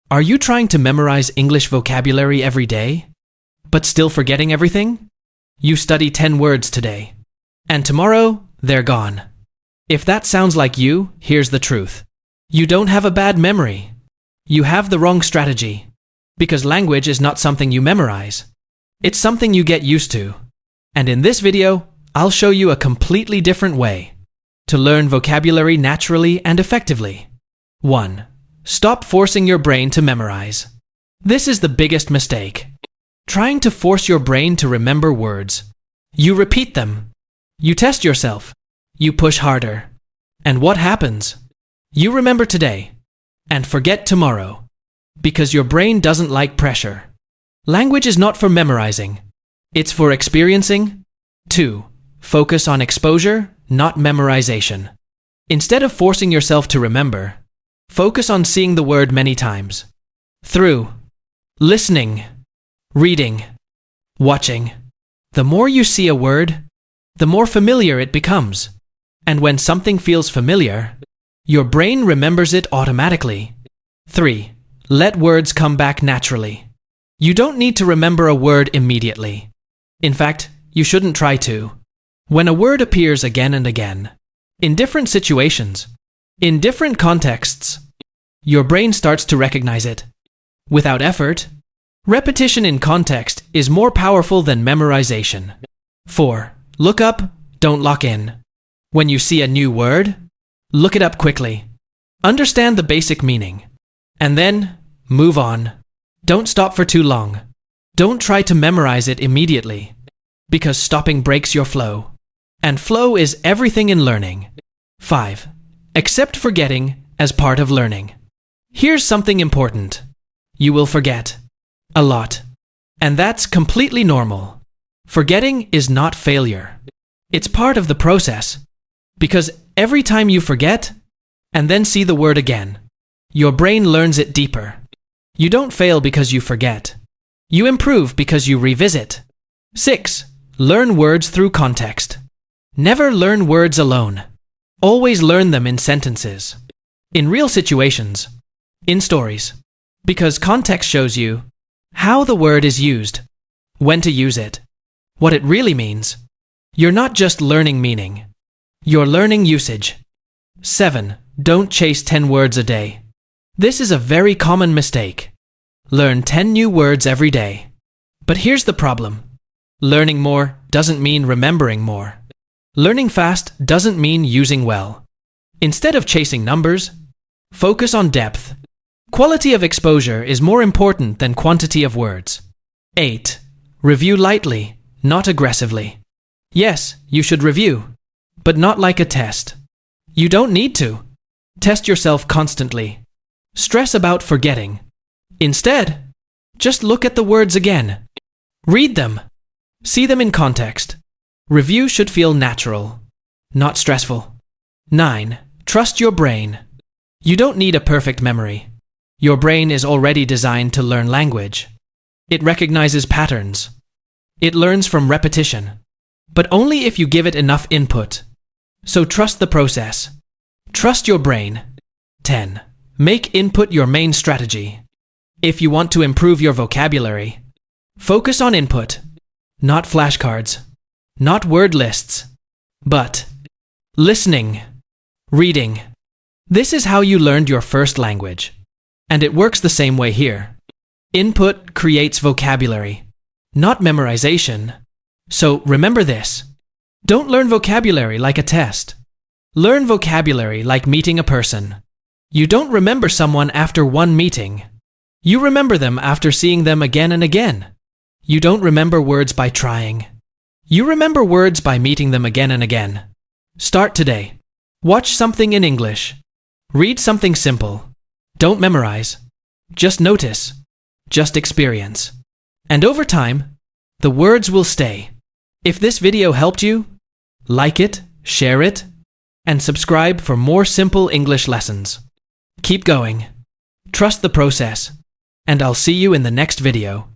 Are you trying to memorize English vocabulary every day, but still forgetting everything? You study 10 words today, and tomorrow, they're gone. If that sounds like you, here's the truth. You don't have a bad memory. You have the wrong strategy, because language is not something you memorize. It's something you get used to. And in this video, I'll show you a completely different way to learn vocabulary naturally and effectively. 1. Stop forcing your brain to memorize. This is the biggest mistake. Trying to force your brain to remember words. You repeat them. You test yourself. You push harder. And what happens? You remember today and forget tomorrow because your brain doesn't like pressure. Language is not for memorizing. It's for experiencing. 2. Focus on exposure, not memorization. Instead of forcing yourself to remember, focus on seeing the word many times. Through listening, reading, watching. The more you see a word, the more familiar it becomes. And when something feels familiar, your brain remembers it automatically. 3. Let words come back naturally. You don't need to remember a word immediately. In fact, you shouldn't try to. When a word appears again and again, in different situations, in different contexts, your brain starts to recognize it. Without effort, repetition in context is more powerful than memorization. 4. Look up, don't lock in. When you see a new word, look it up quickly. Understand the basic meaning. And then, move on. Don't stop for too long. Don't try to memorize it immediately, because stopping breaks your flow. And flow is everything in learning. 5. Accept forgetting as part of learning. Here's something important. You will forget. A lot. And that's completely normal. Forgetting is not failure. It's part of the process. Because every time you forget, and then see the word again, your brain learns it deeper. You don't fail because you forget. You improve because you revisit. 6. Learn words through context. Never learn words alone. Always learn them in sentences. In real situations. In stories. Because context shows you how the word is used, when to use it, what it really means. You're not just learning meaning. You're learning usage. 7. Don't chase 10 words a day. This is a very common mistake. Learn 10 new words every day. But here's the problem. Learning more doesn't mean remembering more. Learning fast doesn't mean using well. Instead of chasing numbers, focus on depth. Quality of exposure is more important than quantity of words. 8. Review lightly, not aggressively. Yes, you should review, but not like a test. You don't need to. Test yourself constantly. Stress about forgetting. Instead, just look at the words again. Read them. See them in context. Review should feel natural, not stressful. 9. Trust your brain. You don't need a perfect memory. Your brain is already designed to learn language. It recognizes patterns. It learns from repetition, but only if you give it enough input. So trust the process. Trust your brain. 10. Make input your main strategy. If you want to improve your vocabulary, focus on input, not flashcards, not word lists, but listening, reading. This is how you learned your first language. And it works the same way here. Input creates vocabulary, not memorization. So remember this. Don't learn vocabulary like a test. Learn vocabulary like meeting a person. You don't remember someone after one meeting. You remember them after seeing them again and again. You don't remember words by trying. You remember words by meeting them again and again. Start today. Watch something in English. Read something simple. Don't memorize. Just notice. Just experience. And over time, the words will stay. If this video helped you, like it, share it, and subscribe for more simple English lessons. Keep going. Trust the process. And I'll see you in the next video.